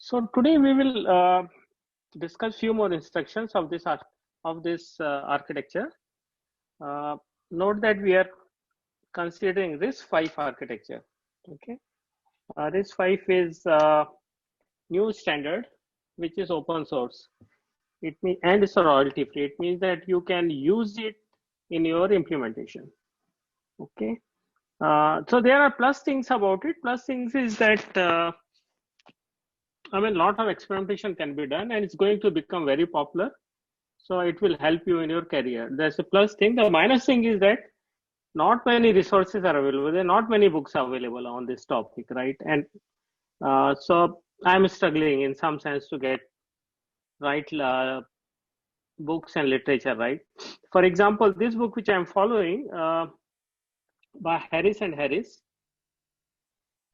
So today we will discuss few more instructions of this architecture. Note that we are considering RISC-V architecture. Okay, RISC-V is new standard which is open source. It means and it's a royalty free. It means that you can use it in your implementation. Okay, so there are plus things about it. Plus things is that I mean, a lot of experimentation can be done, and it's going to become very popular. So it will help you in your career. That's a plus thing. The minus thing is that not many resources are available. There are not many books available on this topic, right? And so I'm struggling in some sense to get right books and literature, right? For example, this book which I'm following by Harris and Harris.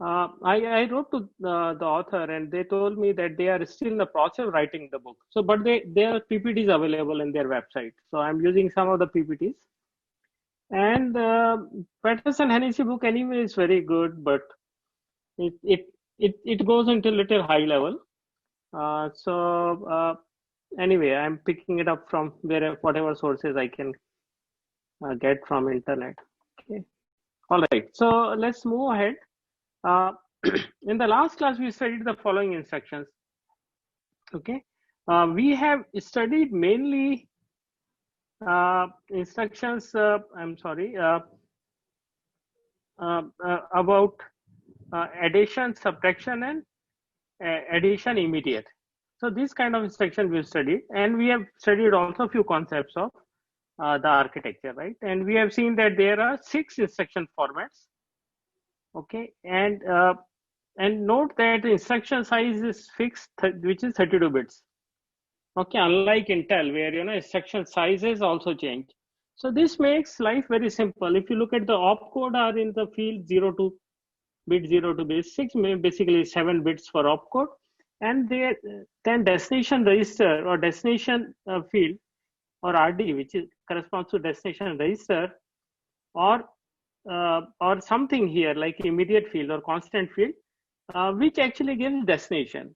I wrote to the author, and they told me that they are still in the process of writing the book. So, but there are PPTs available in their website. So I'm using some of the PPTs. And Patterson-Hennessy book anyway is very good, but it goes into a little high level. Anyway, I'm picking it up from whatever sources I can get from internet. Okay. All right. So let's move ahead. In the last class, we studied the following instructions. Okay, we have studied mainly instructions. I'm sorry about addition, subtraction, and addition immediate. So this kind of instruction we studied, and we have studied also a few concepts of the architecture, right? And we have seen that there are 6 instruction formats. Okay, and note that the instruction size is fixed, which is 32 bits. Okay, unlike Intel, where instruction sizes also change. So this makes life very simple. If you look at the opcode are in the field 0 to bit 0 to bit 6, basically 7 bits for opcode, and then destination register or destination field or RD, which corresponds to destination register, or something here like immediate field or constant field, which actually gives destination.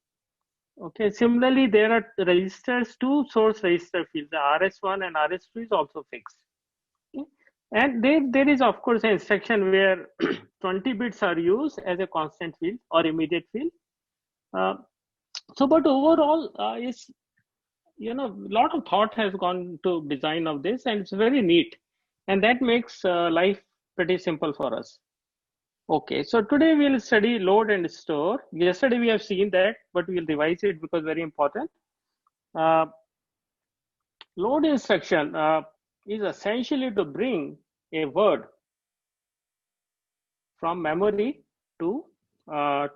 Okay, similarly, there are registers, 2 source register fields, the RS1 and RS2 is also fixed. Okay. And there is, of course, an instruction where 20 bits are used as a constant field or immediate field. But overall, is a lot of thought has gone to design of this, and it's very neat, and that makes life pretty simple for us. Okay, so today we'll study load and store. Yesterday we have seen that, but we'll revise it because very important. Load instruction is essentially to bring a word from memory to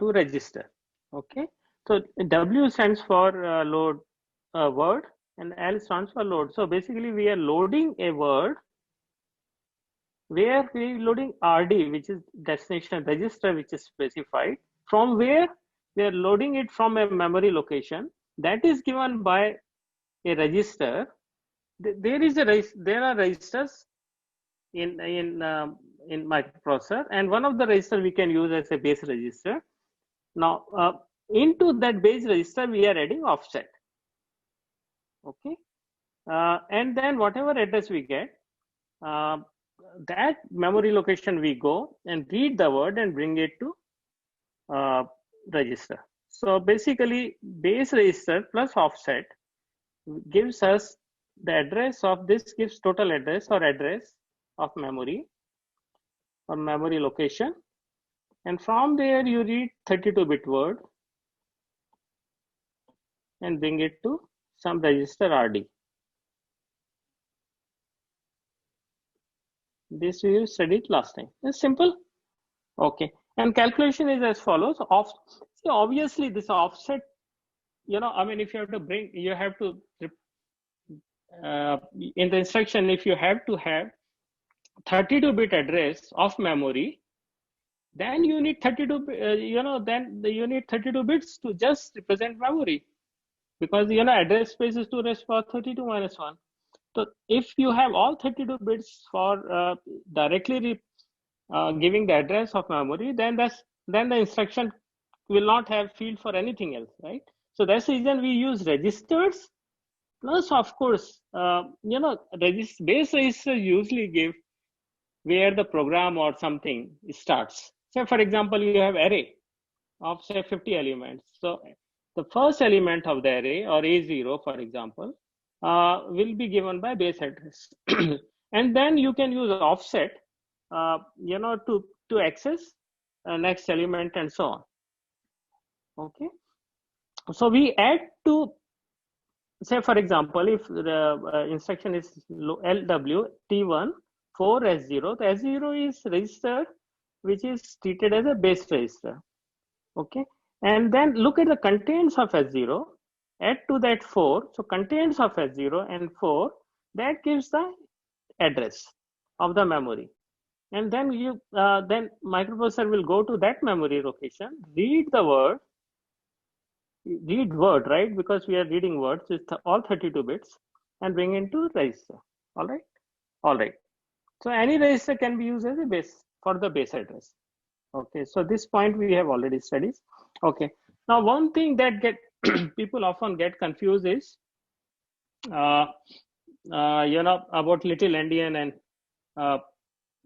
register. Okay, so W stands for load word, and L stands for load. So basically we are loading a word where we are loading RD, which is destination register, which is specified, from where we are loading it from a memory location that is given by a register. There are registers in microprocessor, and one of the register we can use as a base register. Now into that base register we are adding offset. Okay, and then whatever address we get, that memory location we go and read the word and bring it to register. So basically base register plus offset gives us the address of this, gives total address or address of memory or memory location, and from there you read 32-bit word and bring it to some register RD. This we studied last time. It's simple. Okay, and calculation is as follows. See, obviously this offset, I mean, if you have to bring, you have to in the instruction, if you have to have 32-bit address of memory, then you need 32. Then you need 32 bits to just represent memory, because address space is 2 raised to power 32 minus 1. So if you have all 32 bits for directly giving the address of memory, then the instruction will not have field for anything else, right? So that's the reason we use registers. Plus, of course, base register usually give where the program or something starts. So for example, you have array of say 50 elements. So the first element of the array, or A0, for example, will be given by base address. And then you can use offset, to access next element and so on. Okay. So we add to, say for example, if the instruction is LW T1 4 S0, the S0 is register which is treated as a base register. Okay, and then look at the contents of S0, add to that 4. So contents of S0 and 4, that gives the address of the memory. And then you then microprocessor will go to that memory location, read the word, right? Because we are reading words, it's all 32 bits, and bring into register. All right, all right. So any register can be used as a base for the base address. Okay, so this point we have already studied. Okay, now one thing that people often get confused is, about little endian and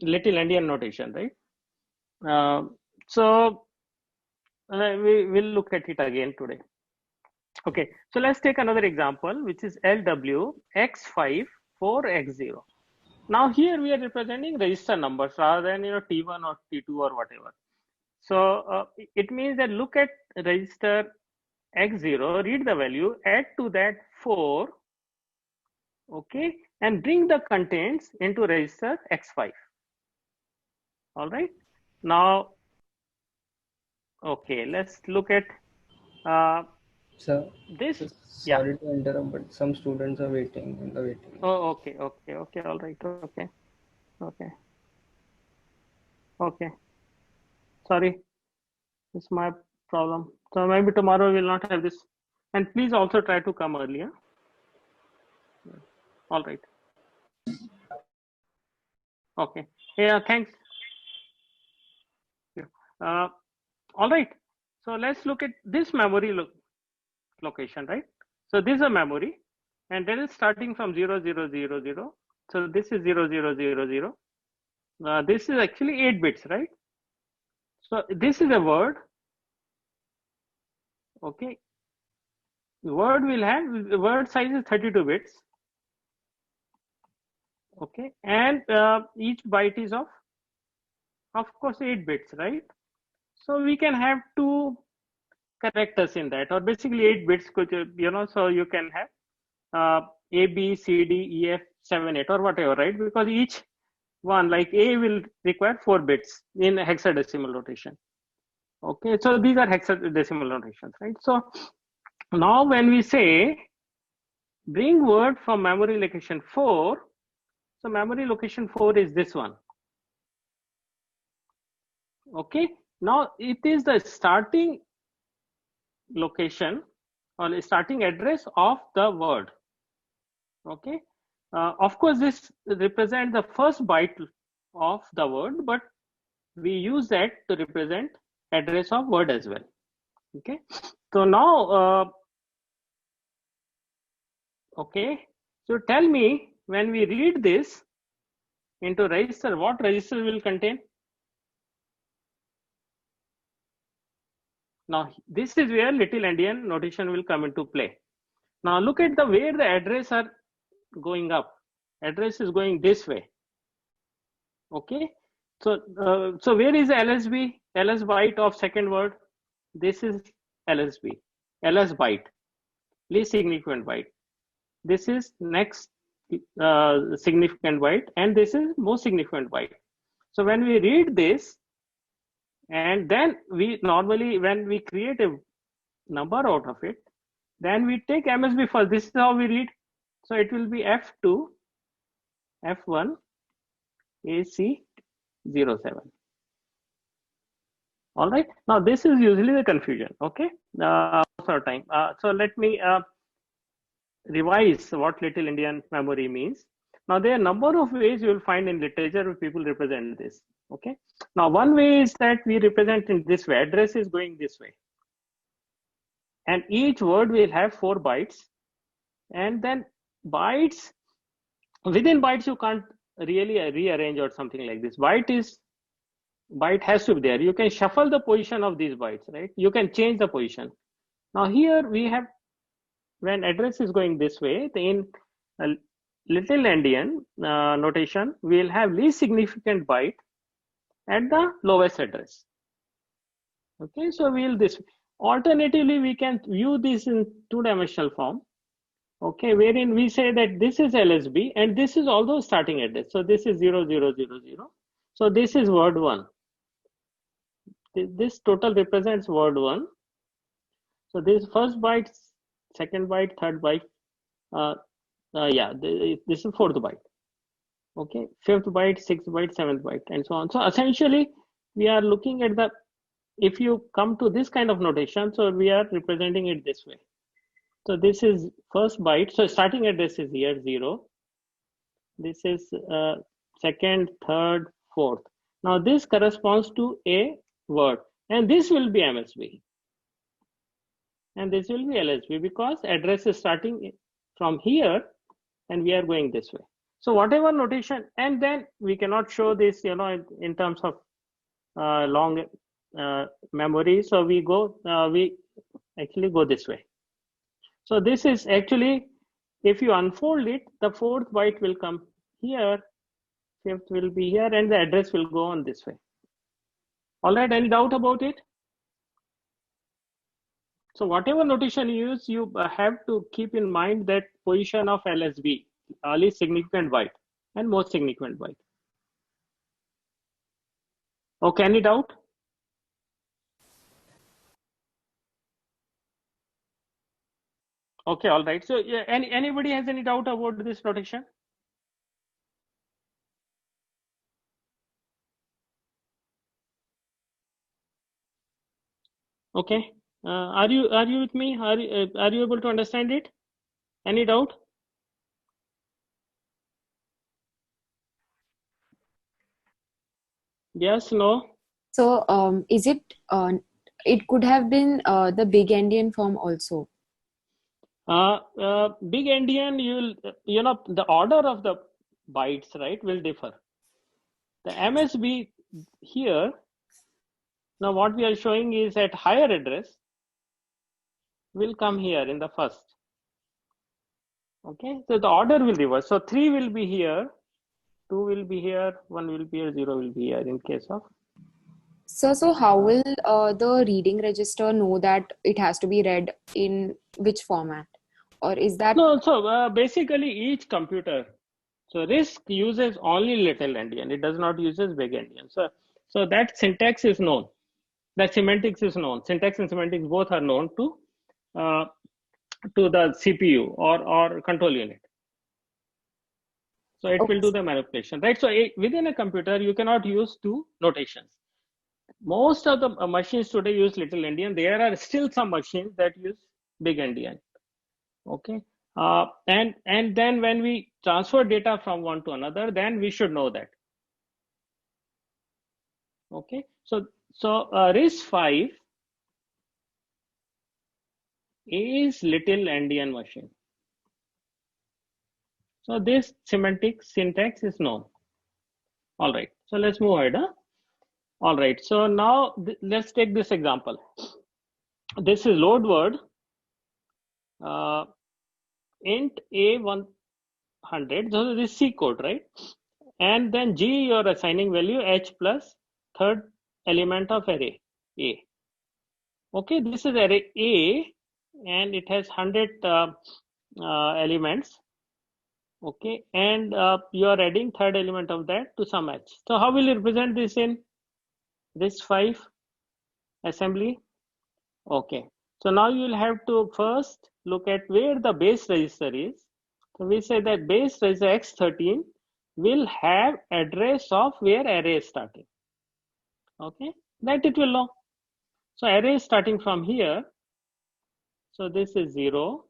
little endian notation, right? So we will look at it again today. Okay, so let's take another example, which is LW X5 4X0. Now here we are representing register numbers rather than T1 or T2 or whatever. So it means that look at register X0, read the value, add to that 4, okay, and bring the contents into register X5. All right. Now, okay, let's look at Sir, this. Sorry to interrupt, but some students are waiting in the waiting room. Oh, okay, all right, okay. Sorry, it's my problem. So maybe tomorrow we will not have this. And please also try to come earlier. All right. Okay. Yeah, thanks. All right. So let's look at this memory location, right? So this is a memory, and then it's starting from 0, 0, 0, 0. So this is 0, 0, 0, 0. This is actually 8 bits, right? So this is a word. Okay. The word will have, the word size is 32 bits. Okay. And each byte is of course, 8 bits, right? So we can have 2 characters in that, or basically 8 bits, so you can have A, B, C, D, E, F, 7, 8, or whatever, right? Because each one, like A will require 4 bits in hexadecimal notation. Okay, so these are hexadecimal notations, right? So now when we say bring word from memory location 4, so memory location 4 is this one. Okay, now it is the starting location or the starting address of the word. Okay, of course this represents the first byte of the word, but we use that to represent address of word as well. Okay, so now okay, so tell me, when we read this into register, what register will contain? Now this is where little endian notation will come into play. Now look at the way the address are going up. Address is going this way. Okay, so so where is LSB? LS byte of second word. This is LSB. LS byte, least significant byte. This is next significant byte, and this is most significant byte. So when we read this, and then we normally, when we create a number out of it, then we take MSB first. This is how we read. So it will be F2, F1, AC07. All right. Now this is usually the confusion. Okay. Most of the time. So let me revise what little endian memory means. Now there are a number of ways you will find in literature where people represent this. Okay. Now one way is that we represent in this way. Address is going this way. and each word will have 4 bytes, and then bytes, within bytes you can't really rearrange or something like this. Byte has to be there. You can shuffle the position of these bytes, right? You can change the position. Now here we have, when address is going this way, in little endian notation, we'll have least significant byte at the lowest address. Okay, so we'll this. Alternatively, we can view this in two-dimensional form. Okay, wherein we say that this is LSB and this is also starting address. So this is 0000. So this is word 1. This total represents word 1. So this first byte, second byte, third byte, yeah, this is fourth byte. Okay, fifth byte, sixth byte, seventh byte, and so on. So essentially, we are looking at the, if you come to this kind of notation, so we are representing it this way. So this is first byte. So starting address is here 0. This is second, third, fourth. Now this corresponds to a word, and this will be MSB, and this will be LSB, because address is starting from here, and we are going this way. So whatever notation, and then we cannot show this, in terms of long memory. So we actually go this way. So this is actually, if you unfold it, the fourth byte will come here, fifth will be here, and the address will go on this way. All right, any doubt about it? So whatever notation you use, you have to keep in mind that position of LSB, least significant byte and most significant byte. Okay, any doubt? Okay, all right. So yeah, anybody has any doubt about this notation? Okay, are you with me? Are you able to understand it? Any doubt? Yes, no? So is it it could have been the big endian form also? Big endian, the order of the bytes, right, will differ. The MSB here, now what we are showing is at higher address will come here in the first. Okay, so the order will reverse. So 3 will be here, 2 will be here, 1 will be here, 0 will be here in case of. So how will the reading register know that it has to be read in which format? Or is that? No, so basically each computer, so RISC uses only little endian. It does not use big endian. So that syntax is known. That semantics is known. Syntax and semantics both are known to the CPU or control unit. So it will do the manipulation, right? So within a computer, you cannot use two notations. Most of the machines today use little endian. There are still some machines that use big endian. Okay, and then when we transfer data from one to another, then we should know that. Okay, so RISC-V is little endian machine. So this semantic syntax is known. All right, so let's move ahead. All right, so now let's take this example. This is load word, int A100, so this is C code, right? And then G, you're assigning value H plus third element of array A. Okay, this is array A, and it has 100 elements. Okay, and you are adding third element of that to some H. So how will you represent this in RISC-V assembly? Okay, so now you will have to first look at where the base register is. So we say that base register X13 will have address of where array is starting. Okay, that it will know. So array is starting from here. So this is 0.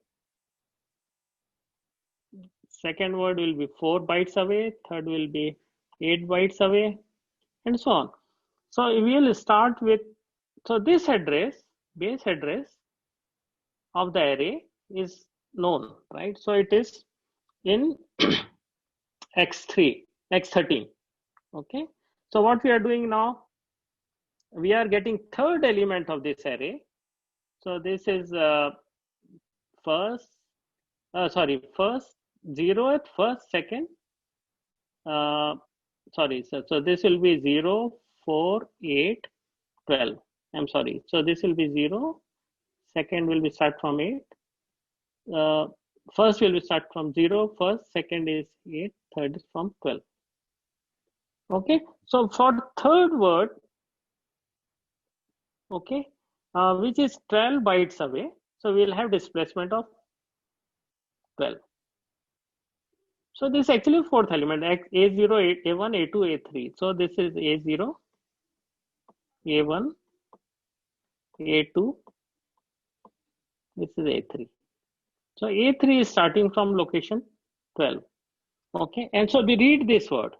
Second word will be 4 bytes away. Third will be 8 bytes away, and so on. So we will start with, so this address, base address, of the array is known, right? So it is in x13. Okay, so what we are doing now, we are getting third element of this array. So this is first 0th, first, second, so this will be 0, 4, 8, 12. I'm sorry, so this will be 0, second will be start from 8, first will be start from 0, first, second is 8, third is from 12. Okay, so for third word, okay, which is 12 bytes away, so we'll have displacement of 12. So this is actually fourth element, A0, A1, A2, A3. So this is A0, A1, A2, this is A3. So A3 is starting from location 12. Okay, and so we read this word.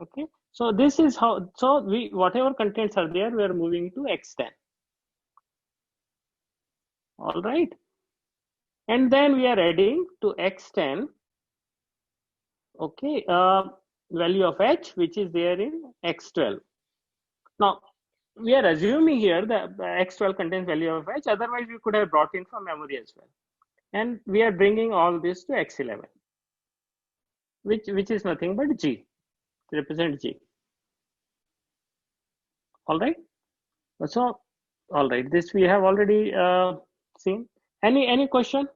Okay, so this is how, so we, whatever contents are there, we are moving to X10. All right, and then we are adding to X10, okay, value of H, which is there in X12. Now, we are assuming here that X12 contains value of H, otherwise we could have brought in from memory as well. And we are bringing all this to X11, which is nothing but G, represent G. All right. So, all right, this we have already seen. Any question?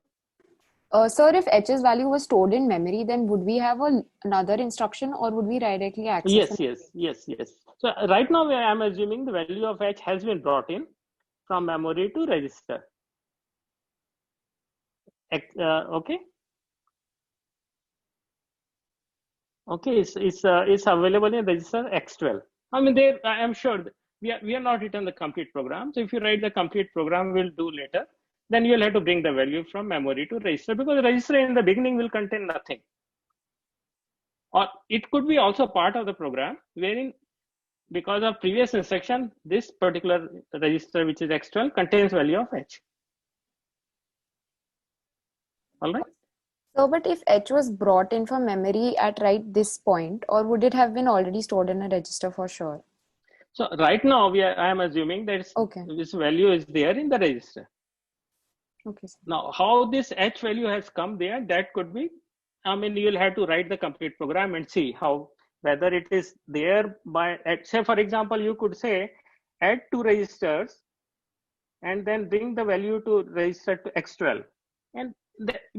Sir, if H's value was stored in memory, then would we have another instruction, or would we directly access? Yes. So right now I am assuming the value of H has been brought in from memory to register. Okay. Okay, it's available in register X12. I mean, there, I am sure we are not written the complete program. So if you write the complete program, we'll do later. Then you'll have to bring the value from memory to register, because the register in the beginning will contain nothing. Or it could be also part of the program wherein, because of previous instruction, this particular register, which is X12, contains value of H. All right. So, but if H was brought in from memory at right this point, or would it have been already stored in a register for sure? So right now I am assuming that this value is there in the register. Okay, sir. Now, how this H value has come there, that could be, I mean, you'll have to write the complete program and see how, whether it is there by, say, for example, you could say add 2 registers and then bring the value to register to X12. And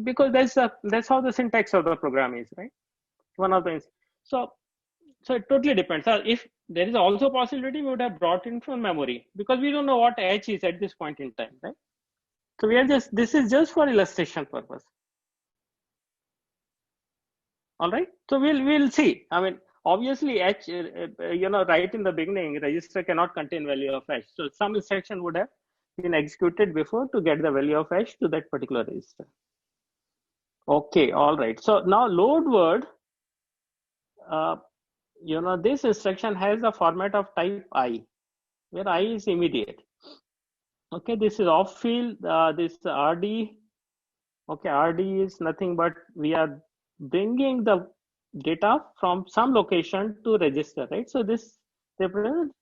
because that's how the syntax of the program is, right? One of the, so it totally depends. If there is also possibility, we would have brought in from memory, because we don't know what H is at this point in time, right? So we are just, this is just for illustration purpose. All right, so we'll see. I mean, obviously H, right in the beginning, register cannot contain value of H. So some instruction would have been executed before to get the value of H to that particular register. Okay, all right. So now load word, this instruction has the format of type I, where I is immediate. Okay, this is off field, this RD. Okay, RD is nothing but we are bringing the data from some location to register, right? So this represents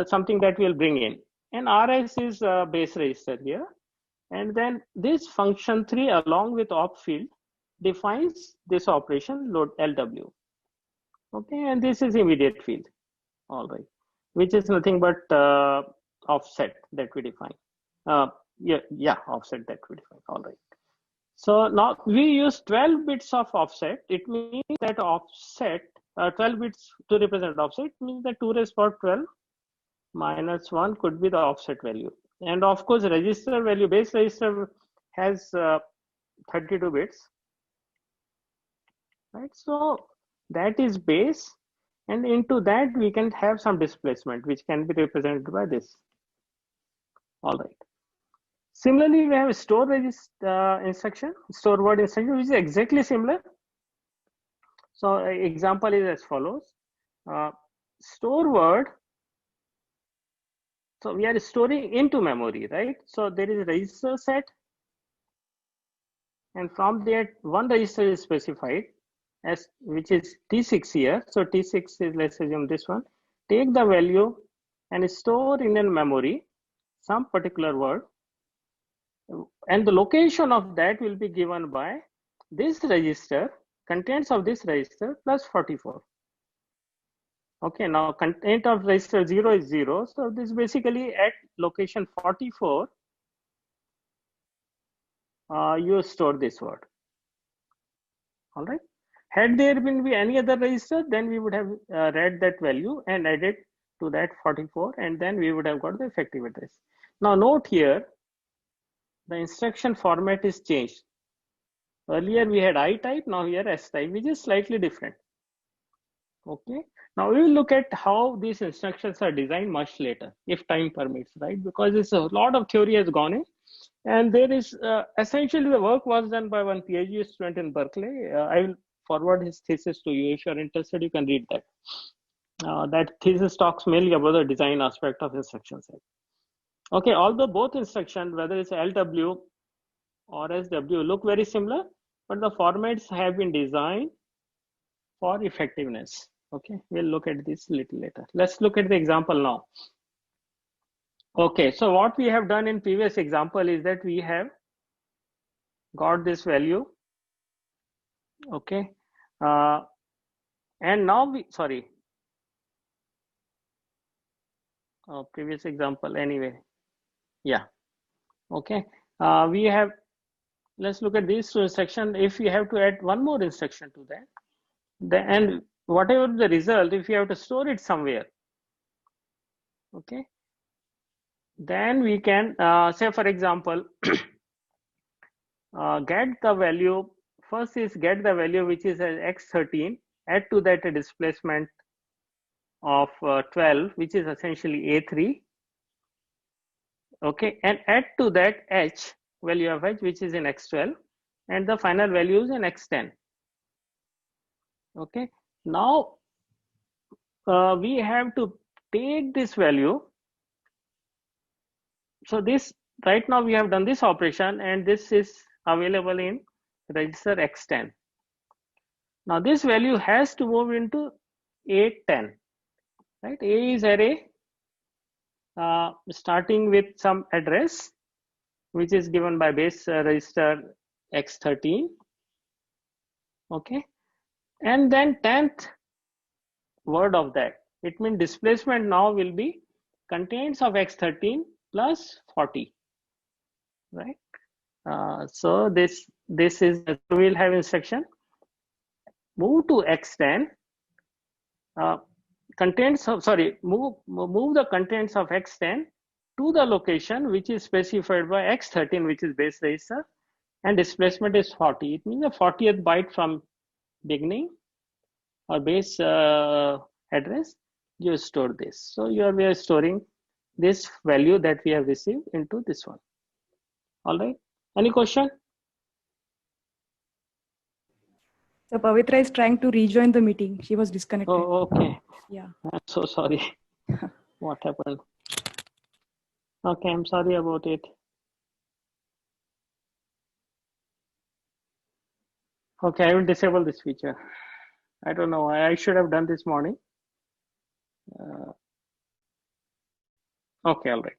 something that we'll bring in. And RS is base register here. And then this function 3 along with op field defines this operation load LW. Okay, and this is immediate field, all right, which is nothing but offset that we define. Offset that we define, all right. So now we use 12 bits of offset. It means that offset, 12 bits to represent offset, means that 2 raised power 12 minus 1 could be the offset value. And of course, register value, base register has 32 bits, right? So that is base, and into that we can have some displacement, which can be represented by this. All right. Similarly, we have a store register instruction, store word instruction, which is exactly similar. So example is as follows: store word. So we are storing into memory, right? So there is a register set, and from there one register is specified as, which is T6 here. So T6 is, let's assume this one. Take the value and store in a memory some particular word, and the location of that will be given by this register, contents of this register plus 44. Okay, now content of register 0 is 0. So this basically at location 44, you store this word. All right. Had there been any other register, then we would have read that value and added to that 44, and then we would have got the effective address. Now note here, the instruction format is changed. Earlier we had I type, now here S type, which is slightly different. Okay. Now we will look at how these instructions are designed much later, if time permits, right? Because it's a lot of theory has gone in, and there is essentially the work was done by one PhD student in Berkeley. I will forward his thesis to you. If you're interested, you can read that. That thesis talks mainly about the design aspect of instruction set. Okay, although both instructions, whether it's LW or SW, look very similar, but the formats have been designed for effectiveness. Okay, we'll look at this a little later. Let's look at the example now. Okay, so what we have done in previous example is that we have got this value. Okay, and now we, sorry, previous example anyway. Yeah, okay, we have, let's look at these two instructions. If we have to add one more instruction to that, and whatever the result, if you have to store it somewhere, okay, then we can say, for example, get the value. First is get the value which is as x13, add to that a displacement of 12, which is essentially A3. Okay, and add to that h, value of h, which is in x12, and the final value is in x10. Okay, now we have to take this value. So this, right now we have done this operation, and this is available in register x10. Now this value has to move into A10, right? A is array starting with some address, which is given by base register x13. Okay, and then 10th word of that. It means displacement now will be contents of x13 plus 40, right? So this is, we'll have instruction move to x10, contents of, sorry, move the contents of x10 to the location which is specified by x13, which is base register, and displacement is 40. It means the 40th byte from beginning or base address, you store this. So we are storing this value that we have received into this one. All right, any question? So Pavitra is trying to rejoin the meeting. She was disconnected. Oh, okay. Yeah. I'm so sorry. What happened? Okay, I'm sorry about it. Okay, I will disable this feature. I don't know. I should have done this morning. Okay, all right.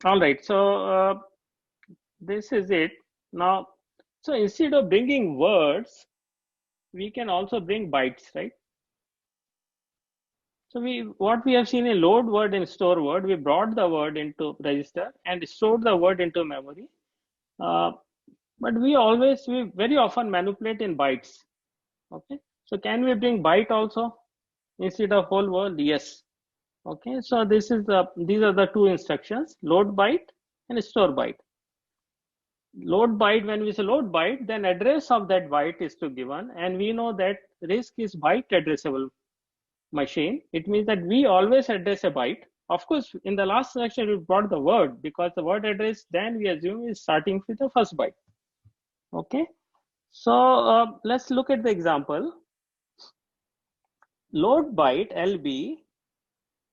All right, so this is it. Now, so instead of bringing words, we can also bring bytes, right? So what we have seen in load word and store word, we brought the word into register and stored the word into memory. But we very often manipulate in bytes. Okay, so can we bring byte also instead of whole word? Yes. Okay, so these are the two instructions: load byte and store byte. Load byte, when we say load byte, then address of that byte is to given, and we know that RISC is byte addressable machine. It means that we always address a byte. Of course, in the last section we brought the word, because the word address then we assume is starting with the first byte. Okay, so let's look at the example. load byte LB.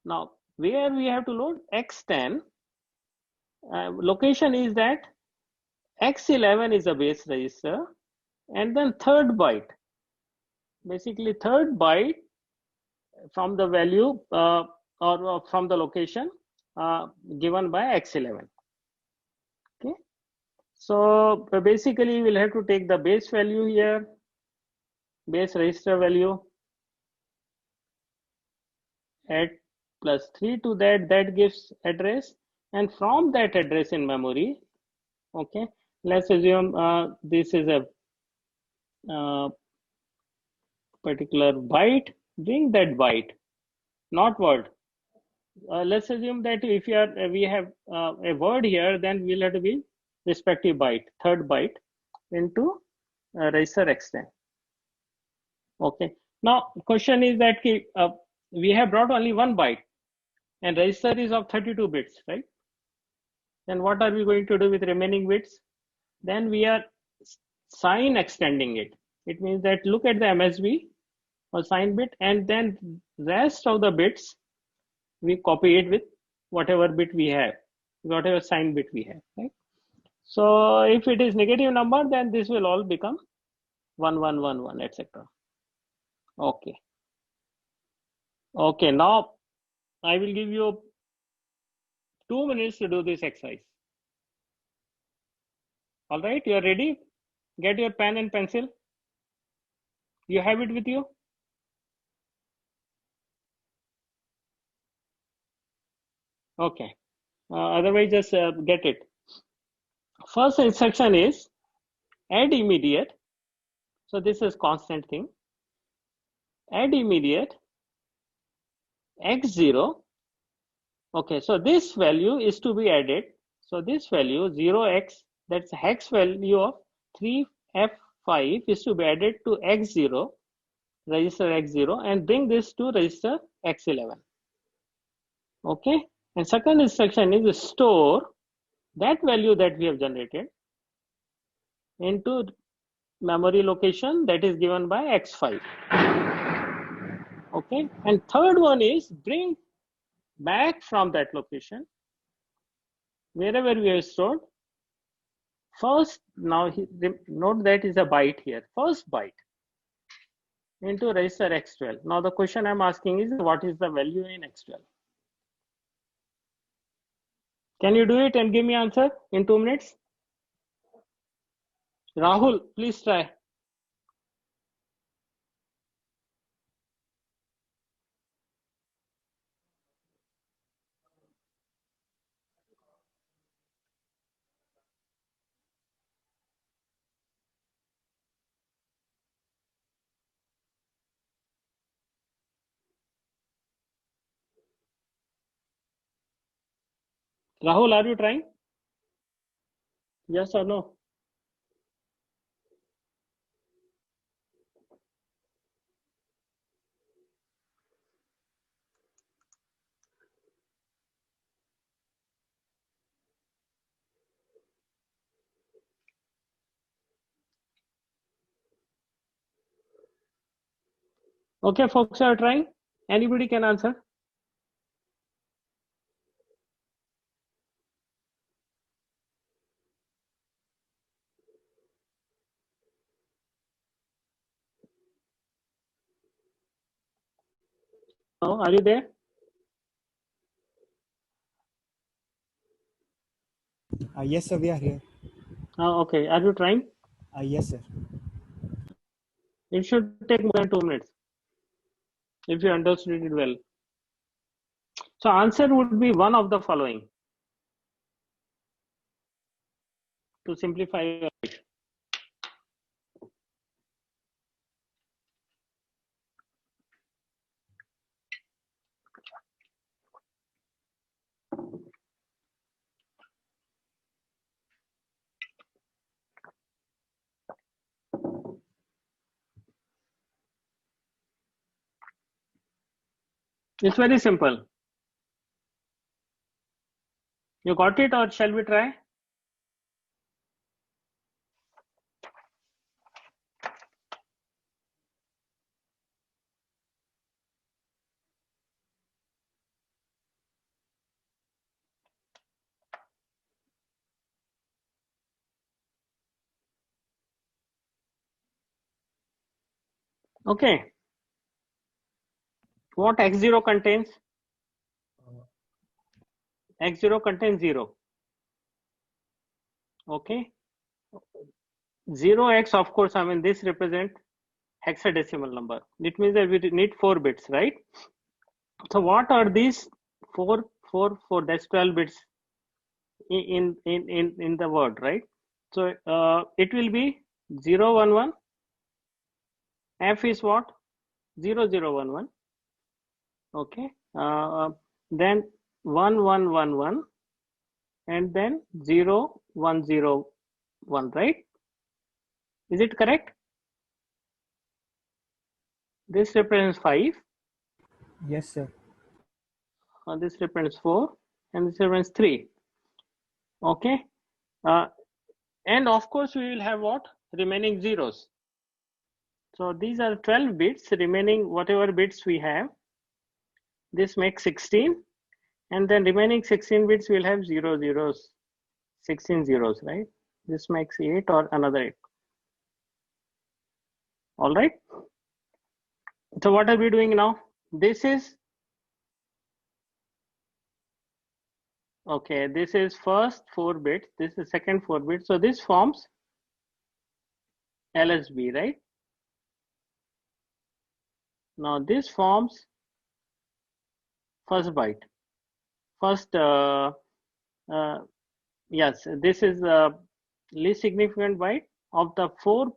Now, where we have to load X10, location is that X11 is a base register, and then third byte, basically third byte from the value or from the location given by X11. Okay, so basically we'll have to take the base value here, base register value, add +3 to that, that gives address, and from that address in memory, okay, let's assume this is a particular byte, bring that byte, not word. Let's assume that if we have a word here, then we'll have to be respective byte, third byte into register X10. Okay, now question is that we have brought only one byte and register is of 32 bits, right? Then what are we going to do with remaining bits? Then we are sign extending it. It means that look at the MSB or sign bit, and then rest of the bits we copy it with whatever bit we have, whatever sign bit we have, right? So if it is negative number, then this will all become 1 1 1 1, etc. Okay. Okay, now I will give you 2 minutes to do this exercise. All right, you are ready? Get your pen and pencil. You have it with you? Okay, otherwise just get it. First instruction is add immediate. So this is constant thing. Add immediate x0. Okay, so this value is to be added. So this value 0x, that's hex value of 3F5 is to be added to x0, register x0, and bring this to register x11. Okay, and second instruction is store that value that we have generated into memory location that is given by x5. Okay, and third one is bring back from that location wherever we have stored. First, now note that is a byte here, first byte into register x12. Now the question I'm asking is what is the value in x12? Can you do it and give me answer in 2 minutes? Rahul, please try. Rahul, are you trying? Yes or no? Okay, folks are trying. Anybody can answer? No, are you there? Yes, sir, we are here. Okay, are you trying? Yes, sir. It should take more than 2 minutes if you understood it well. So answer would be one of the following to simplify your life. It's very simple. You got it, or shall we try? Okay. What x0 contains? X0 contains 0. Okay. 0x, of course, I mean, this represent hexadecimal number. It means that we need 4 bits, right? So what are these 4? That's 12 bits in the word, right? So it will be 0, 1, 1. F is what? 0, 0, 1, 1. Okay. Then 1, 1, 1, 1, and then 0, 1, 0, 1, right? Is it correct? This represents 5. Yes, sir. This represents 4, and this represents 3. Okay. And of course, we will have what? Remaining zeros. So these are 12 bits, remaining whatever bits we have. This makes 16. And then remaining 16 bits will have 0 zeros, 16 zeros, right? This makes 8 or another 8. All right. So what are we doing now? This is, okay, this is first 4 bits. This is second 4 bits. So this forms LSB, right? Now this forms first byte. First, yes, this is the least significant byte of the 4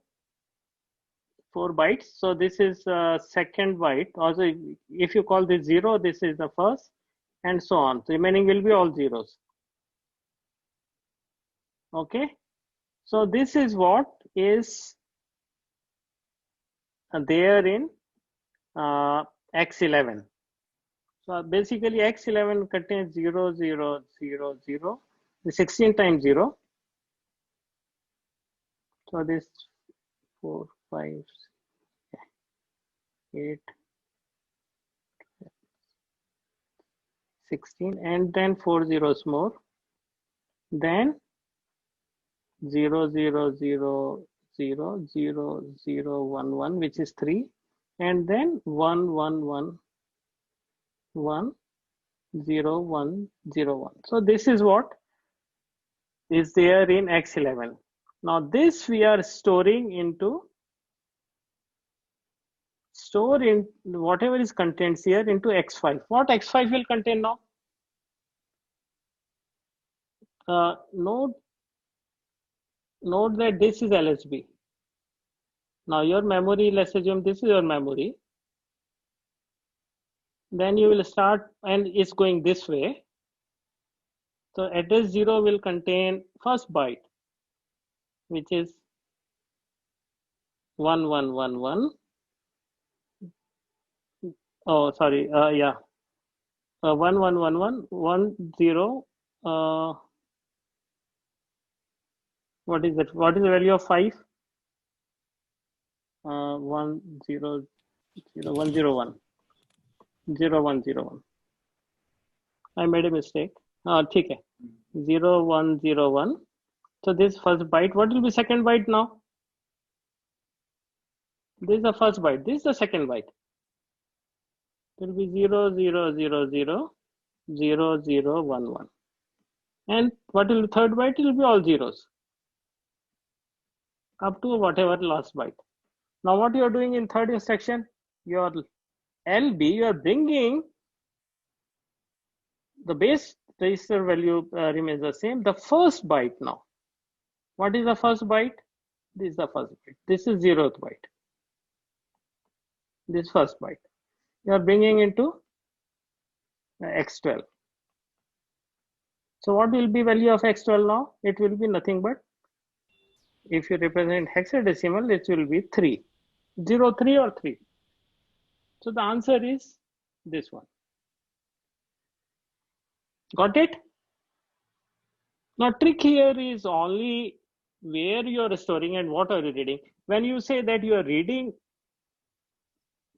bytes. So this is second byte. Also, if you call this 0, this is the first, and so on. So remaining will be all zeros. Okay. So this is what is there in X11. So basically X11 contains 0, 0, 0, 0, 16 times 0. So this 4, 5, 8, 16, and then 4 zeros more. Then 0, 0, 0, 0, 0, 0, 1, 1, which is 3, and then 1, 1, 1, 1, 0, 1, 0, 1. So this is what is there in X11. Now this we are storing into, store in whatever is contents here into X5. What X5 will contain now? Note that this is LSB. Now your memory, let's assume this is your memory. Then you will start, and it's going this way. So address 0 will contain first byte, which is 1111. Oh, sorry. Yeah. 1111 10. What is that? What is the value of 5? 100 101 0101. I made a mistake. Okay. 0101. So this first byte. What will be second byte now? This is the first byte. This is the second byte. It will be 00000011. And what will be third byte? It will be all zeros up to whatever last byte. Now what you are doing in third instruction, your LB, you are bringing the base register value remains the same. The first byte now. What is the first byte? This is the first byte. This is 0th byte. This first byte. You are bringing into X12. So what will be value of X12 now? It will be nothing but, if you represent hexadecimal, it will be 3. 0, 3 or 3. So the answer is this one. Got it? Now trick here is only where you are storing and what are you reading. When you say that you are reading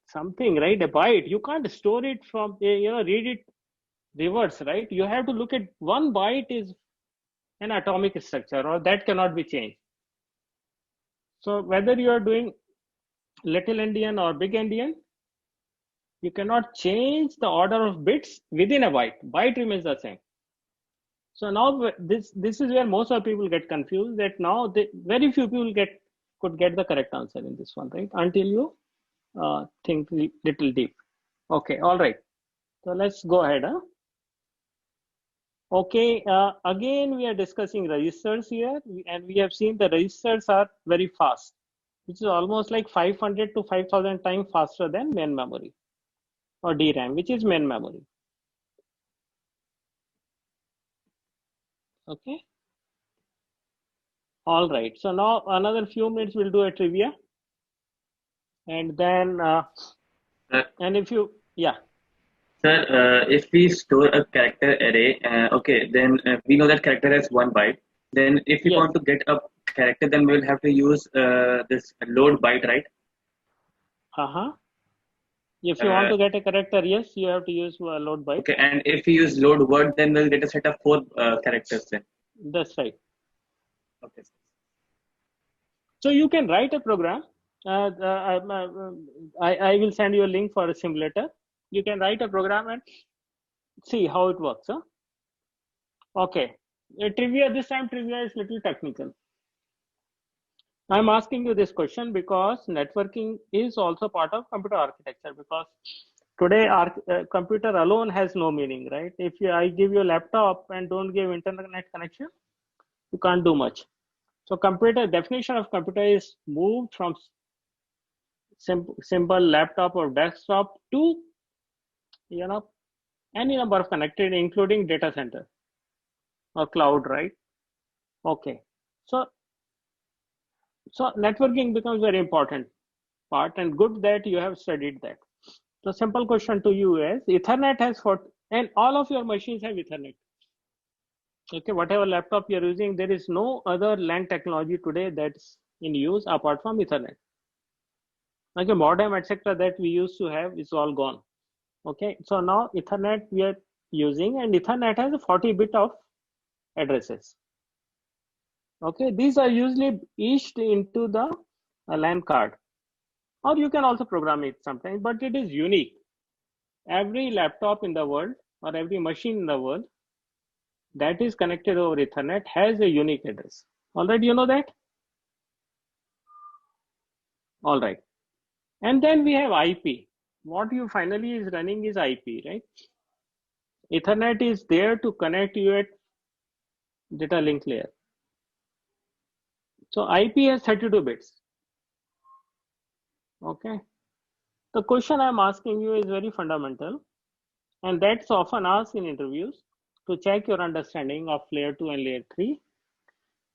something, right, a byte, you can't store it from, read it reverse, right? You have to look at one byte is an atomic structure, or that cannot be changed. So whether you are doing little endian or big endian, you cannot change the order of bits within a byte. Byte remains the same. So now this is where most of people get confused, that now very few people could get the correct answer in this one, right? Until you think little deep. Okay, all right. So let's go ahead. Huh? Okay, again we are discussing registers here, and we have seen the registers are very fast, which is almost like 500 to 5,000 times faster than main memory or DRAM, which is main memory. Okay. All right. So now another few minutes we'll do a trivia, and then and if you Sir, if we store a character array, okay, then we know that character has 1 byte. Then if we Yes. want to get a character, then we will have to use this load byte, right? If you want to get a character, yes, you have to use load byte. Okay, and if we use load word, then we'll get a set of 4 characters then. That's right. Okay. So you can write a program. I will send you a link for a simulator. You can write a program and see how it works. Huh? Okay. Trivia, this time trivia is little technical. I'm asking you this question because networking is also part of computer architecture, because today our computer alone has no meaning, right? If I give you a laptop and don't give internet connection, you can't do much. So computer definition of computer is moved from simple laptop or desktop to, any number of connected, including data center or cloud, right? Okay. So networking becomes very important part, and good that you have studied that. So simple question to you is, Ethernet has and all of your machines have Ethernet. Okay, whatever laptop you're using, there is no other LAN technology today that's in use apart from Ethernet. Okay, modem, etc., that we used to have is all gone. Okay, so now Ethernet we are using, and Ethernet has a 40 bit of addresses. Okay, these are usually etched into the LAN card, or you can also program it sometimes, but it is unique. Every laptop in the world or every machine in the world that is connected over Ethernet has a unique address. All right, you know that? All right. And then we have IP. What you finally is running is IP, right? Ethernet is there to connect you at data link layer. So IP has 32 bits. Okay. The question I'm asking you is very fundamental, and that's often asked in interviews to check your understanding of layer 2 and layer 3,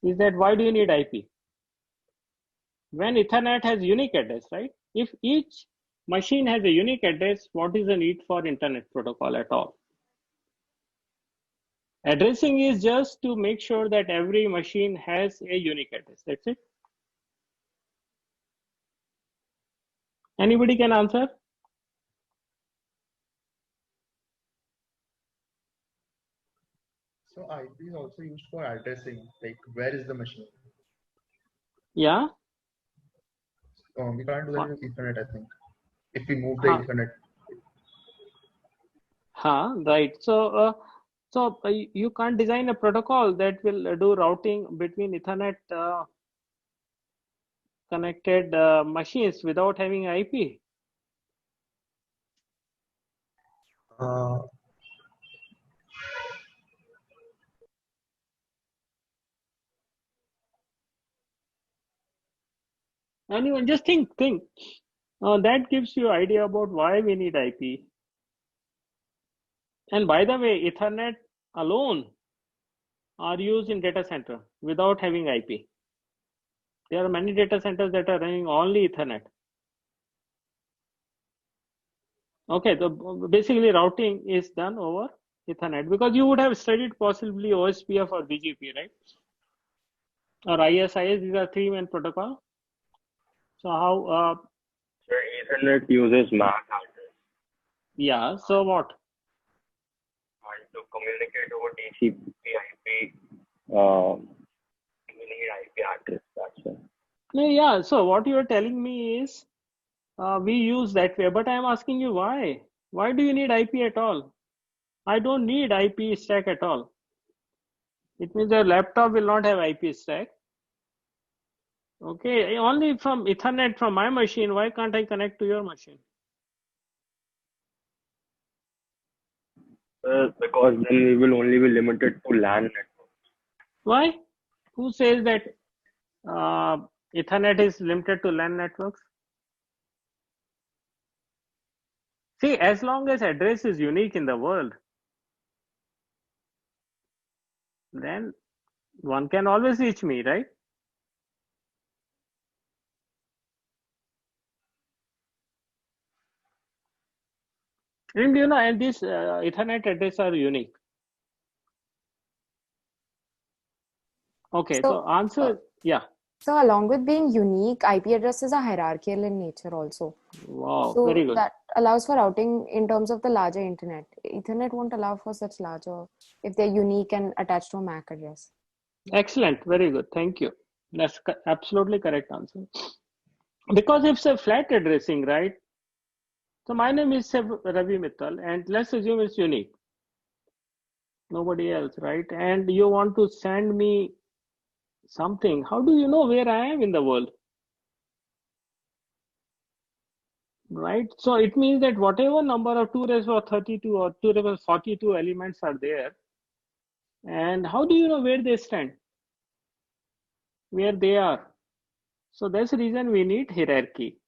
is that why do you need IP? When Ethernet has unique address, right? If each machine has a unique address, what is the need for internet protocol at all? Addressing is just to make sure that every machine has a unique address. That's it. Anybody can answer? So IP is also used for addressing, like where is the machine? Yeah. We can't do that with Ethernet, I think. If we move the Ethernet. Right. So you can't design a protocol that will do routing between Ethernet connected machines without having IP. Anyone, just think. That gives you idea about why we need IP. And by the way, Ethernet alone are used in data center without having IP. There are many data centers that are running only Ethernet. Okay, so basically routing is done over Ethernet, because you would have studied possibly OSPF or BGP, right? Or ISIS, these are 3 main protocol. So how? So Ethernet uses MAC address. Yeah, so what? And to communicate over TCP/IP, you need IP address. That's it. Yeah, so what you are telling me is we use that way. But I'm asking you why? Why do you need IP at all? I don't need IP stack at all. It means your laptop will not have IP stack. Okay, only from Ethernet from my machine. Why can't I connect to your machine? Because then we will only be limited to LAN network. Why? Who says that Ethernet is limited to LAN networks? See, as long as address is unique in the world, then one can always reach me, right? And you know, and these Ethernet addresses are unique. Okay, so answer, yeah. So along with being unique, IP addresses are hierarchical in nature also. Wow, So very good. that allows for routing in terms of the larger internet. Ethernet won't allow for such larger if they're unique and attached to a MAC address. Excellent, very good. Thank you. That's absolutely correct answer. Because it's a flat addressing, right? So my name is Ravi Mittal, and let's assume it's unique. Nobody else, right? And you want to send me something. How do you know where I am in the world? Right? So it means that whatever number of 2 raised to 32 or 2 raised to 42 elements are there, and how do you know where they stand? Where they are? So that's the reason we need hierarchy,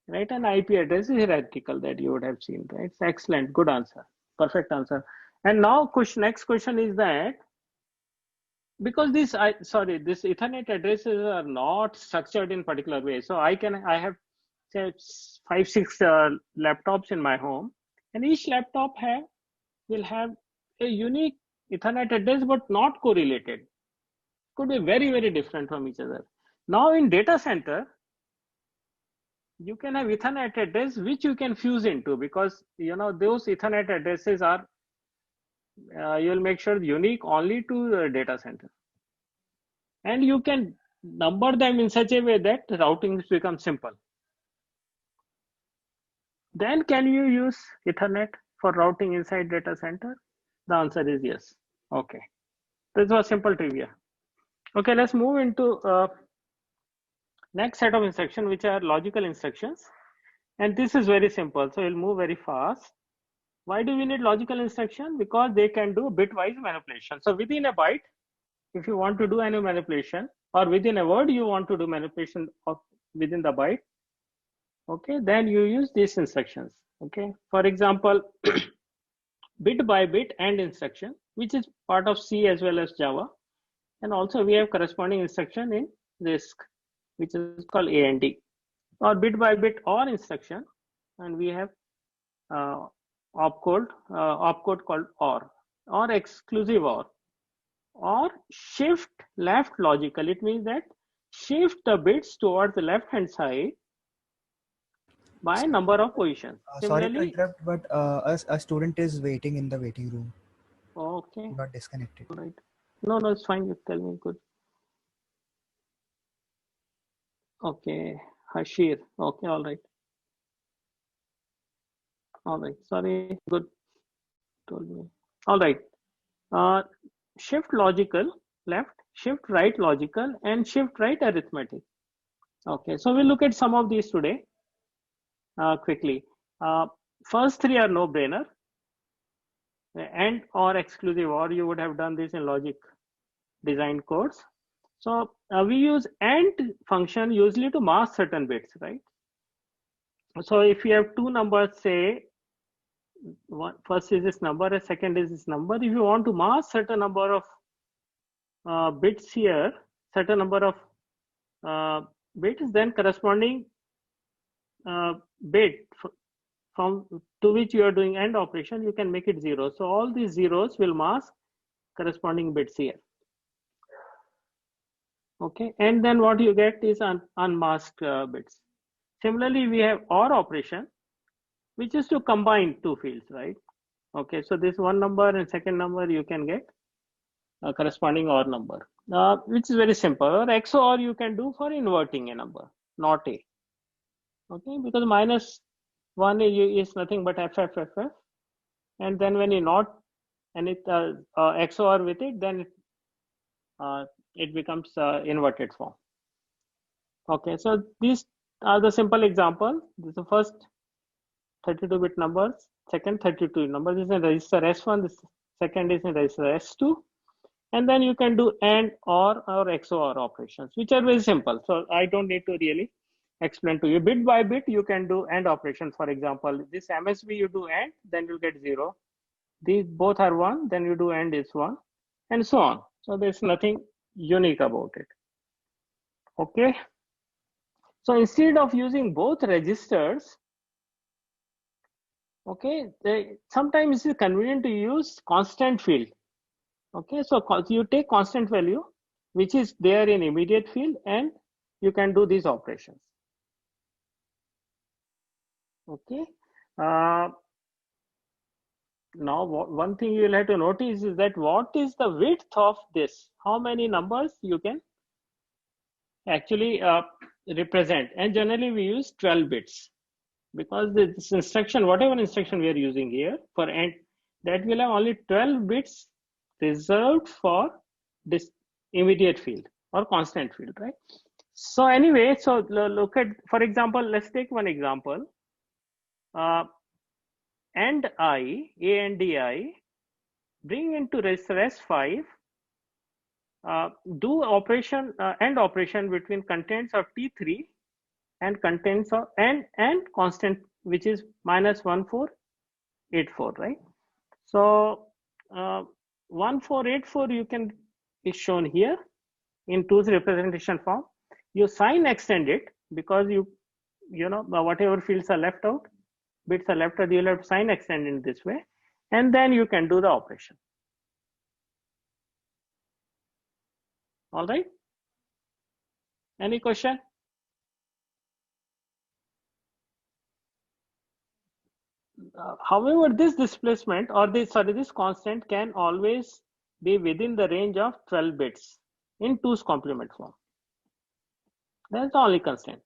right? An IP address is hierarchical that you would have seen, right? It's excellent, good answer, perfect answer. And now next question is that because this Ethernet addresses are not structured in particular way. So I have say 5-6 laptops in my home, and each laptop will have a unique Ethernet address, but not correlated. Could be very, very different from each other. Now in data center, you can have Ethernet address which you can fuse into, because you know those Ethernet addresses are you'll make sure unique only to the data center, and you can number them in such a way that routing becomes simple. Then can you use Ethernet for routing inside data center? The answer is yes. Okay, this was simple trivia. Okay, let's move into next set of instructions, which are logical instructions. And this is very simple, so we'll move very fast. Why do we need logical instruction? Because they can do bitwise manipulation. So within a byte, if you want to do any manipulation, or within a word you want to do manipulation of within the byte, okay, then you use these instructions. Okay, for example, bit by bit AND instruction, which is part of C as well as Java. And also we have corresponding instruction in RISC, which is called AND, or bit by bit OR instruction, and we have opcode called or exclusive or shift left logical. It means that shift the bits towards the left hand side by number of positions. Sorry to Similarly, interrupt, but a student is waiting in the waiting room. okay, He got disconnected. right. No, it's fine. You tell me. Good. Okay, Hashir. Okay, all right. All right. Sorry. Good. Told me. All right. Shift logical left, shift right logical, and shift right arithmetic. Okay, so we'll look at some of these today quickly. First three are no brainer. AND or exclusive or, you would have done this in logic design course. So we use AND function usually to mask certain bits, right? So if you have two numbers, say first is this number and second is this number, if you want to mask certain number of bits here, certain number of bits, then corresponding bit from to which you are doing AND operation, you can make it 0. So all these zeros will mask corresponding bits here. Okay, and then what you get is unmasked bits. Similarly, we have OR operation, which is to combine two fields, right? Okay, so this one number and second number, you can get a corresponding OR number, which is very simple. Or XOR you can do for inverting a number, not A. Okay, because -1 is nothing but FFFF, and then when you not and it XOR with it, then it becomes inverted form. Okay, so these are the simple example. This is the first 32-bit numbers, second 32 numbers is in register S1, this second is in register S2, and then you can do AND or XOR operations, which are very simple. So I don't need to really explain to you. Bit by bit, you can do AND operation. For example, this MSB you do AND, then you'll get 0. These both are 1, then you do AND is 1, and so on. So there's nothing unique about it. Okay. So instead of using both registers, okay, sometimes it's convenient to use constant field. Okay, so you take constant value, which is there in immediate field, and you can do these operations. Okay. Now, one thing you will have to notice is that what is the width of this? How many numbers you can actually represent? And generally we use 12 bits because this instruction, whatever instruction we are using here for AND, that will have only 12 bits reserved for this immediate field or constant field, right? So anyway, so look at, for example, let's take one example. AND I, ANDI, bring into register S5, do operation, AND operation between contents of T3 and contents of and constant, which is -1484, right? So 1484 you can is shown here in 2's representation form. You sign extend it because you know whatever fields are left out, bits are left out, you'll have to sign extend in this way, and then you can do the operation. All right. Any question? However, this displacement or this constant can always be within the range of 12 bits in 2's complement form. That's the only constraint.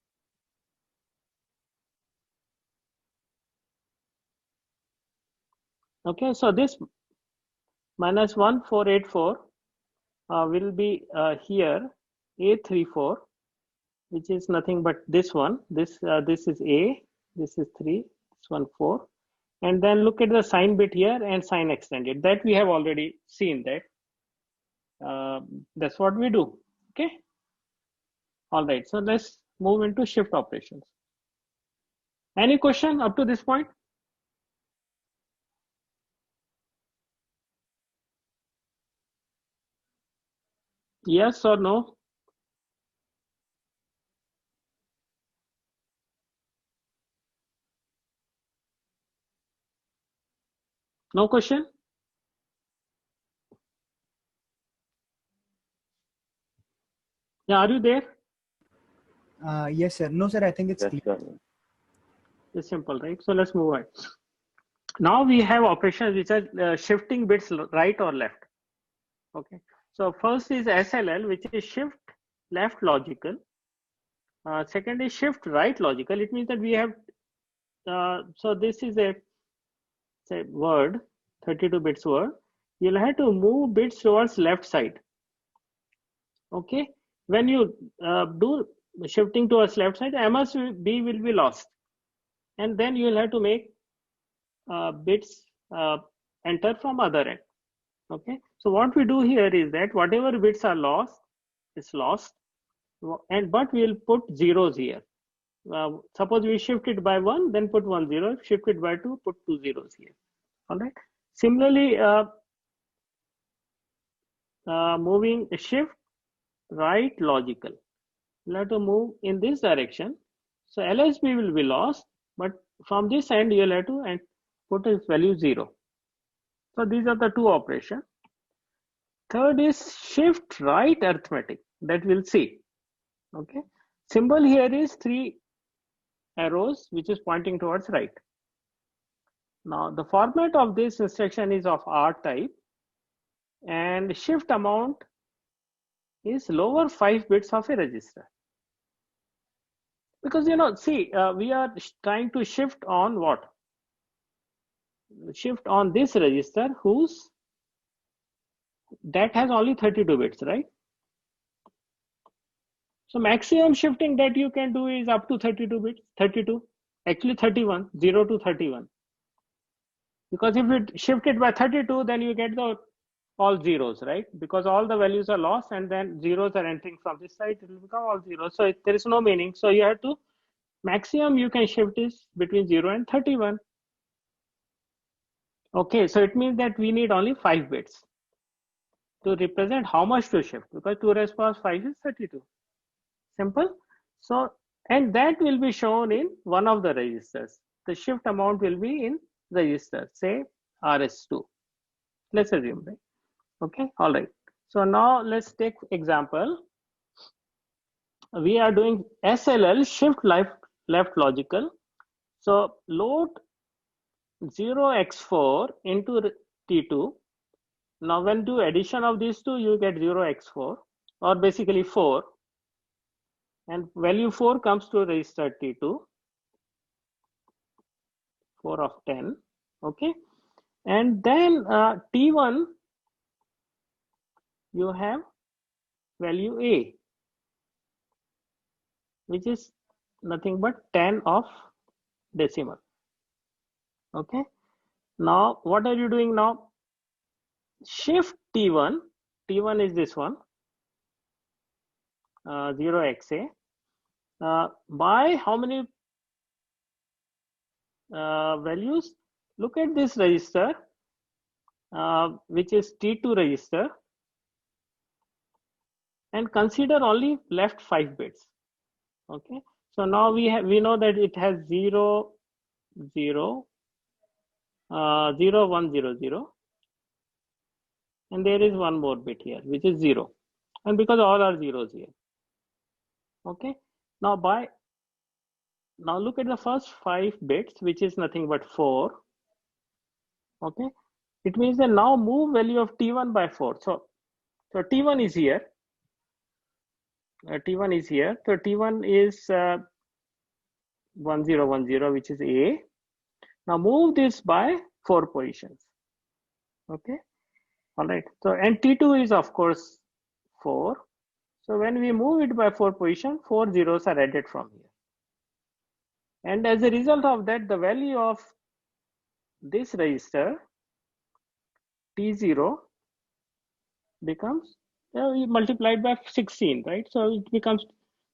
Okay, so this -1484 will be here A34, which is nothing but this one. This is A, this is 3, this one 4. And then look at the sign bit here and sign extended. That we have already seen that. That's what we do. Okay. All right. So let's move into shift operations. Any question up to this point? Yes or no? No question? Yeah, are you there? Yes, sir. No, sir. I think it's Yes, clear. sir. It's simple, right? So let's move on. Now we have operations which are shifting bits right or left. Okay. So first is SLL, which is shift left logical. Second is shift right logical. It means that we have, so this is a say word, 32 bits word. You'll have to move bits towards left side. Okay. When you do shifting towards left side, MSB will be lost. And then you'll have to make bits enter from other end. Okay. So what we do here is that whatever bits are lost is lost, and but we'll put zeros here. Suppose we shift it by 1, then put 1 0. Shift it by 2, put 2 zeros here. All right. Similarly, moving shift right logical. We'll have to move in this direction. So LSB will be lost, but from this end you'll have to put its value 0. So these are the two operations. Third is shift right arithmetic, that we'll see. Okay. Symbol here is 3 arrows which is pointing towards right. Now the format of this instruction is of R type, and shift amount is lower 5 bits of a register. Because, see, we are trying to shift on what? Shift on this register that has only 32 bits, right? So maximum shifting that you can do is up to 32 bits, 32, actually 31, 0 to 31. Because if you shift it by 32, then you get all zeros, right? Because all the values are lost and then zeros are entering from this side, it will become all zeros. So there is no meaning. So you have to, maximum you can shift is between 0 and 31. Okay, so it means that we need only 5 bits to represent how much to shift, because 2 raised power 5 is 32. Simple. So, and that will be shown in one of the registers. The shift amount will be in register, say RS2. Let's assume, right? Okay, all right. So now let's take example. We are doing SLL, shift left logical. So load 0x4 into T2. Now when do addition of these two, you get 0x4, or basically 4. And value 4 comes to register T2, 4 of 10, okay? And then T1, you have value A, which is nothing but 10 of decimal, okay? Now, what are you doing now? Shift T1, T1 is this one, 0xa, by how many values? Look at this register, which is T2 register, and consider only left 5 bits. Okay, so now we know that it has 0, 0, 0, 1, 0, 0, and there is one more bit here, which is 0, and because all are zeros here. Okay, now look at the first 5 bits, which is nothing but 4. Okay, it means that now move value of T1 by 4. So T1 is here. T1 is here. So T1 is 1010, which is A. Now move this by 4 positions. Okay, all right. So and T2 is of course 4. So when we move it by 4 position, 4 zeros are added from here. And as a result of that, the value of this register T0 becomes multiplied by 16, right? So it becomes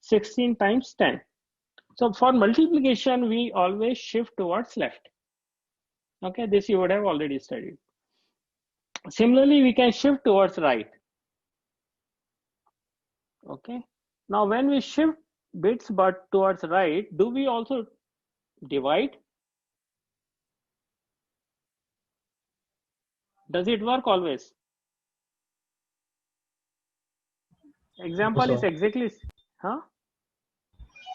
16 times 10. So for multiplication, we always shift towards left. Okay, this you would have already studied. Similarly, we can shift towards right. Okay, now when we shift bits but towards right, do we also divide? Does it work always? Example No, is sir. exactly, huh?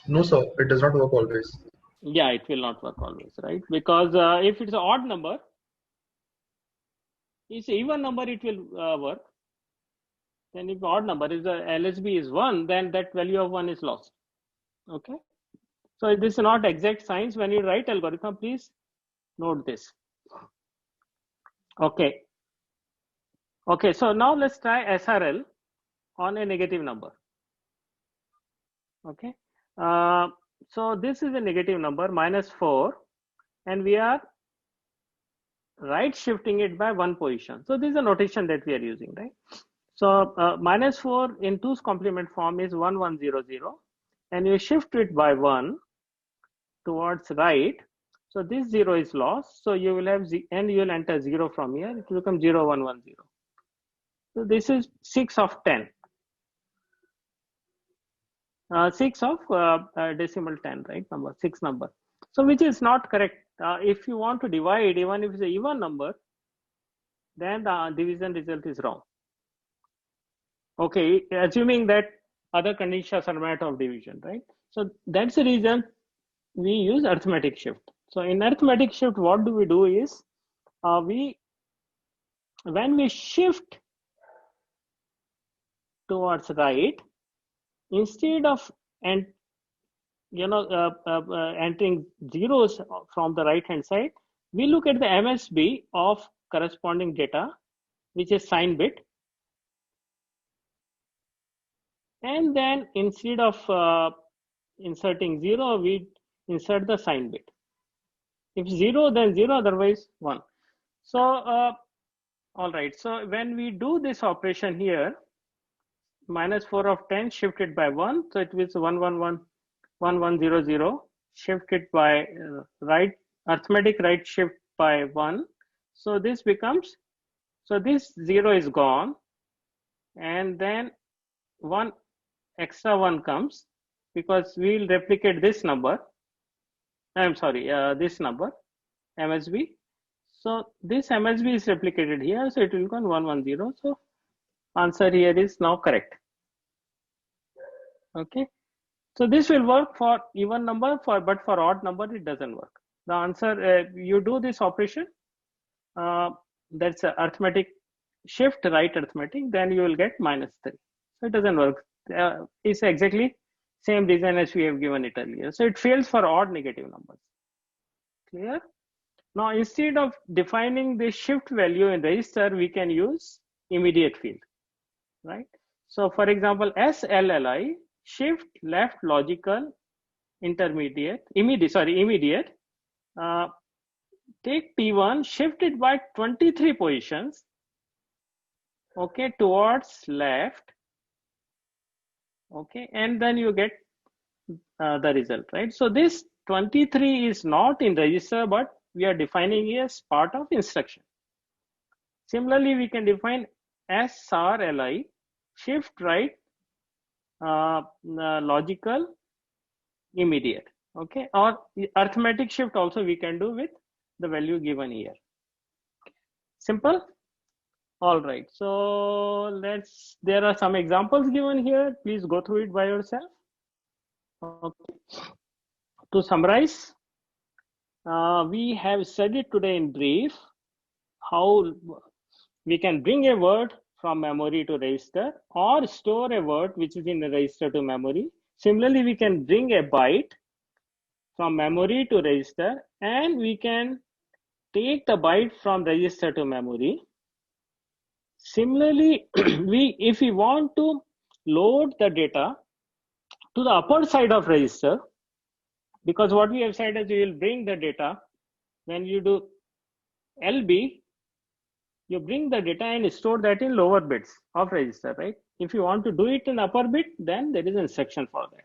No, sir, it does not work always. Yeah, it will not work always, right? Because if it's an odd number, it's an even number, it will work. Then if odd number is the LSB is 1, then that value of 1 is lost. Okay, so this is not exact science. When you write algorithm, please note this. Okay, so now let's try SRL on a negative number. Okay, so this is a negative number, -4, and we are right shifting it by 1 position. So this is a notation that we are using, right? So -4 in 2's complement form is 1100, and you shift it by 1 towards right. So this 0 is lost. So you will have and you will enter 0 from here. It will become 0110. So this is 6 of 10. 6 of decimal 10, right? Number 6 number. So which is not correct. If you want to divide, even if it's an even number, then the division result is wrong. Okay, assuming that other conditions are met of division, right? So that's the reason we use arithmetic shift. So in arithmetic shift, what do we do is when we shift towards right, instead of entering zeros from the right hand side, we look at the MSB of corresponding data, which is sign bit. And then instead of inserting 0, we insert the sign bit. If 0, then 0, otherwise 1. So, all right. So when we do this operation here, -4 of 10 shifted by 1, so it was 1 1 1 1 1 0 0 shifted by right arithmetic right shift by 1. So this becomes, so this 0 is gone, and then one extra 1 comes because we will replicate this number. I'm sorry, this number MSB. So this MSB is replicated here, so it will go 1 1 0. So answer here is now correct. Okay, so this will work for even number, but for odd number it doesn't work. The answer, you do this operation, that's a arithmetic shift right arithmetic, then you will get -3. So it doesn't work. It's exactly same reason as we have given it earlier. So it fails for odd negative numbers. Clear? Now instead of defining the shift value in register, we can use immediate field, right? So for example, SLLI, shift left logical intermediate, immediate, take T1, shift it by 23 positions, okay, towards left, okay, and then you get the result, right? So this 23 is not in register, but we are defining it as part of instruction. Similarly, we can define SRLI, shift right logical immediate, okay, or arithmetic shift also we can do with the value given here. Simple. All right, so there are some examples given here. Please go through it by yourself. Okay. To summarize, we have studied today in brief how we can bring a word from memory to register or store a word which is in the register to memory. Similarly, we can bring a byte from memory to register, and we can take the byte from register to memory. Similarly, if we want to load the data to the upper side of register, because what we have said is we will bring the data, when you do LB, you bring the data and store that in lower bits of register, right? If you want to do it in upper bit, then there is an instruction for that.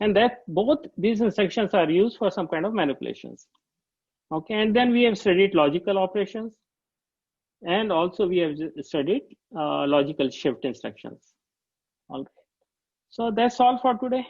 And that both these instructions are used for some kind of manipulations. Okay, and then we have studied logical operations, and also we have studied logical shift instructions. All right. So that's all for today.